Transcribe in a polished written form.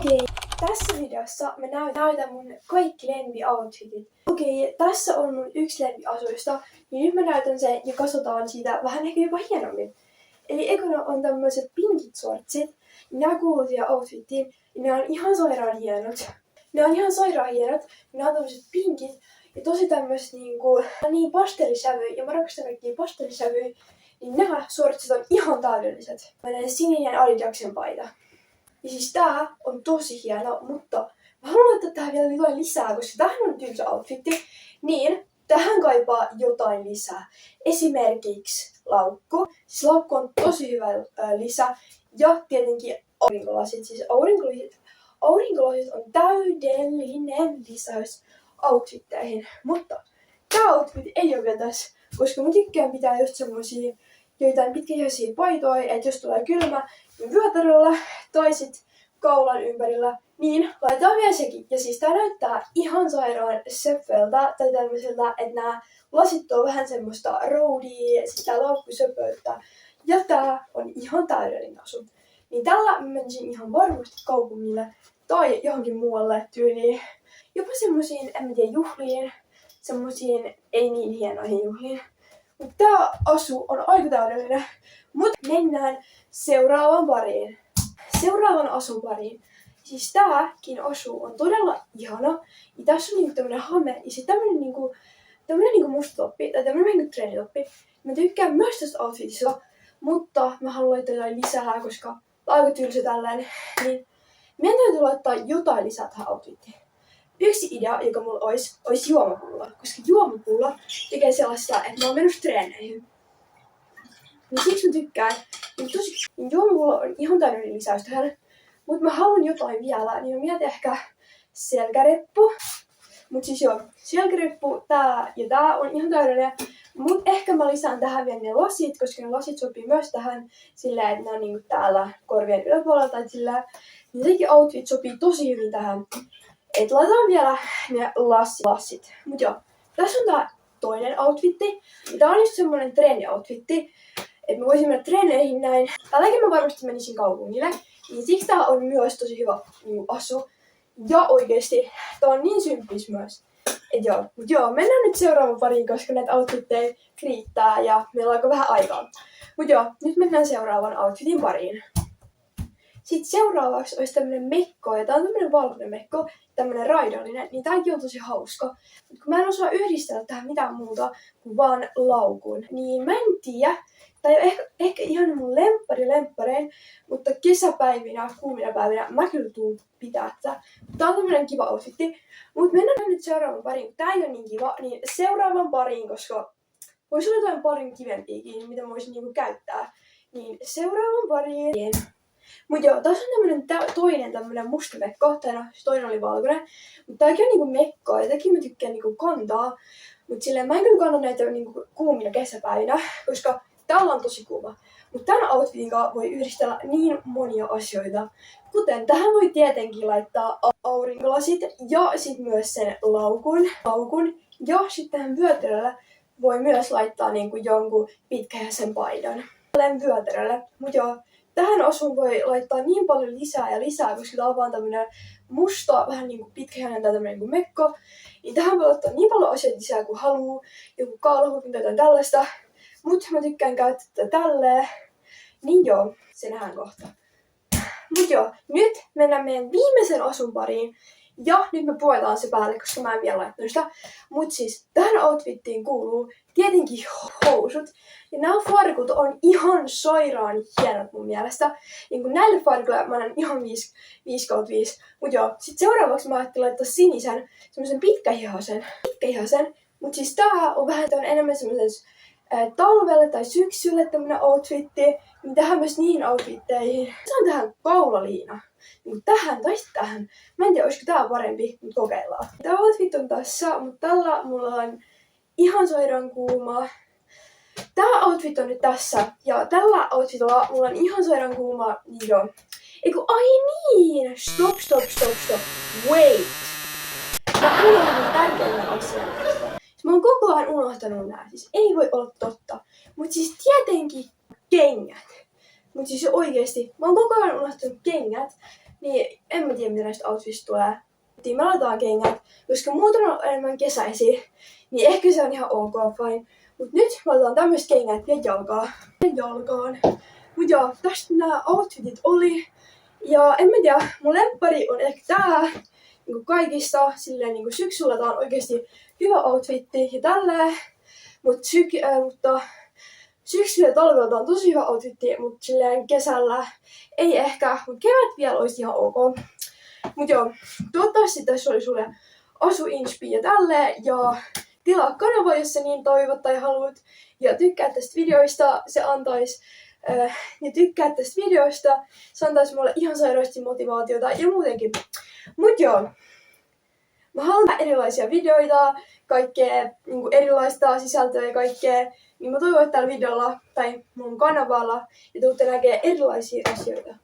Okei, tässä videossa mä näytän mun kaikki lempi-outfitit. Okei, tässä on mun yksi lempiasuista, niin nyt mä näytän sen ja katsotaan siitä vähän ehkä jopa hienommin. Eli ekana on tämmöiset pinkit shortsit. Nää kuuluu siihen outfittiin ja ne on ihan sairaan hienot. Ne on tämmöiset pinkit ja tosi tämmöiset niin pastellisävyjä ja mä rakastan kaikkia pastellisävyjä. Niin nämä shortsit on ihan täydelliset. Meidän sininen Adidaksen paita. Ja siis tää on tosi hieno, mutta mä haluan laittaa tähän vielä jotain lisää, koska tämähän on tylsä outfitti. Niin, tähän kaipaa jotain lisää. Esimerkiksi laukku. Siis laukku on tosi hyvä lisä. Ja tietenkin aurinkolasit. Siis aurinkolasit on täydellinen lisäys outfitteihin. Mutta tää outfit ei ole vielä tässä, koska mä tykkään pitää just semmosia joitain pitkäihoisia paitoja, että jos tulee kylmä, niin vyötäröllä tai sit kaulan ympärillä, niin laitetaan vielä sekin. Ja siis tää näyttää ihan sairaan söpöltä tai tämmöiseltä, että nämä lasit on vähän semmoista roudia, sit tää laukku söpöltä. Ja tää on ihan täydellinen asu. Niin tällä mä menisin ihan varmasti kaupungille tai johonkin muualle tyyliin. Jopa semmosiin, en mä tiedä, juhliin, semmosiin ei niin hienoihin juhliin. Mutta tää asu on aika täydellinen. Mut mennään seuraavaan asun pariin. Siis tääkin asu on todella ihana. Ja tässä on tämmönen hame ja sit tämmönen musta toppi tai tämmönen vähän treenitoppi. Mä tykkään myös tästä outfitista, mutta mä haluan laittaa jotain lisää, koska tää on aika tylsä tällainen. Niin meidän täytyy laittaa jotain lisää tähän outfittiin. Yksi idea, joka mulla olisi juomapulla, koska juomapulla tekee sellaista, että mä oon mennyt treeneihin. Niin siksi mä tykkään. Niin juomapulla on ihan täydellinen lisäys tähän. Mut mä haluan jotain vielä, niin mä mietin ehkä selkäreppu. Mut siis joo, selkäreppu, tää ja tää on ihan täydellinen. Mut ehkä mä lisään tähän vielä ne lasit, koska ne lasit sopii myös tähän silleen, että ne on niinku täällä korvien yläpuolella tai silleen. Niin sekin outfit sopii tosi hyvin tähän. Et laitetaan vielä ne lassit. Mut joo, tässä on tää toinen outfitti. Tää on just semmonen treeni-outfitti. Et mä voisin mennä treeneihin näin. Tälläkin mä varmasti menisin kaupungille. Niin siksi tää on myös tosi hyvä asu. Ja oikeesti, tää on niin symppis myös. Et joo, mut joo, mennään nyt seuraavaan pariin, koska näitä outfitteja riittää ja meillä on aika vähän aikaa. Mut joo, nyt mennään seuraavan outfitin pariin. Sitten seuraavaksi olisi tämmönen mekko, ja tää on tämmönen valkoinen mekko, tämmönen raidallinen, niin tääkin on tosi hauska. Mut kun mä en osaa yhdistellä tähän mitään muuta kuin vaan laukun, niin mä en tiedä. Tai ehkä ihan mun lempparein, mutta kesäpäivinä, kuumina päivinä mä kyllä tuun pitää tätä. Tää on tämmönen kiva outfitti. Mut mennään nyt seuraavan pariin. Tää ei oo niin kiva, niin seuraavan pariin, koska vois olla jotain parin kivempiäkin, mitä mä voisin niinku käyttää. Niin seuraavan pariin. Mut joo, tässä on toinen tämmönen musta mekko, tai no, toinen oli valkoinen. Mut tääkin on niinku mekkoa, ja tämäkin mä tykkään niinku kantaa. Mut silleen mä en kyllä kanna näitä niinku kuumina kesäpäivinä, koska täällä on tosi kuuma. Mut tän outfitin kanssa voi yhdistellä niin monia asioita. Kuten tähän voi tietenkin laittaa aurinkolasit ja sit myös sen laukun. Ja sit tähän vyötärölle voi myös laittaa niinku jonkun pitkähäisen paidan. Tällä vyötärölle. Mut joo. Tähän asuun voi laittaa niin paljon lisää, koska tää on vaan tämmönen musta, vähän niinku pitkähäinen tai tämmönen niinku mekko. Niin tähän voi laittaa niin paljon asioita lisää kuin haluu. Joku kaulahupin tai jotain tällaista. Mut mä tykkään käyttää tätä tälleen. Niin joo, se nähdään kohta. Mut joo, nyt mennään meidän viimeisen asun pariin. Ja nyt me puetaan se päälle, koska mä en vielä laittanut sitä. Mut siis tähän outfittiin kuuluu tietenkin housut. Ja nämä farkut on ihan sairaan hienot mun mielestä. Niin kun näille farkuille mä annan ihan 5/5. Mut joo, sit seuraavaksi mä ajattelin laittaa sinisen, semmosen pitkähihasen. Mut siis tää on vähän enemmän semmosen talvelle tai syksylle tämmönen outfitti. Niin tähän myös niihin outfitteihin. Se on tähän kaulaliina. Niin tähän tai tähän. Mä en tiedä, olisiko tää parempi, mutta kokeillaan. Tää outfit on tässä, mutta tällä mulla on ihan sairaan kuuma. Tää outfit on nyt tässä. Ja tällä outfitilla mulla on ihan sairaan kuuma. Niin joo. Eiku, ai niin! Stop. Wait! Mä unohdin tärkeimmän asian. Mä oon koko ajan unohtanut nää. Siis ei voi olla totta. Mut siis tietenkin kengät. Mut siis oikeesti, mä oon koko ajan unohtanut kengät. Niin en mä tiedä, mitä näistä outfitista tulee. Me laitetaan kengät, koska muuten on enemmän kesäisiä, niin ehkä se on ihan ok, fine. Mut nyt mä otan tämmöiset kengät ja jalkaan. Mut joo, tästä nämä outfitit oli. Ja en mä tiedä, mun lemppari on ehkä tää niinku kaikista. Silleen niinku syksyllä tää on oikeesti hyvä outfitti ja tälleen. Mutta syksyllä ja talvella tää on tosi hyvä outfitti, mutta silleen kesällä ei ehkä, mut kevät vielä olisi ihan ok. Mut joo, toivottavasti tässä oli sulle asuinspi ja tälleen, ja tilaa kanava, jos sä niin toivot tai haluat, ja tykkää tästä videoista, se antaisi se antaisi mulle ihan sairaasti motivaatiota ja muutenkin. Mut joo, mä haluan erilaisia videoita, kaikkea niinku erilaista sisältöä ja kaikkea, niin mä toivon, että tällä videolla tai mun kanavalla ja tuutte näkee erilaisia asioita.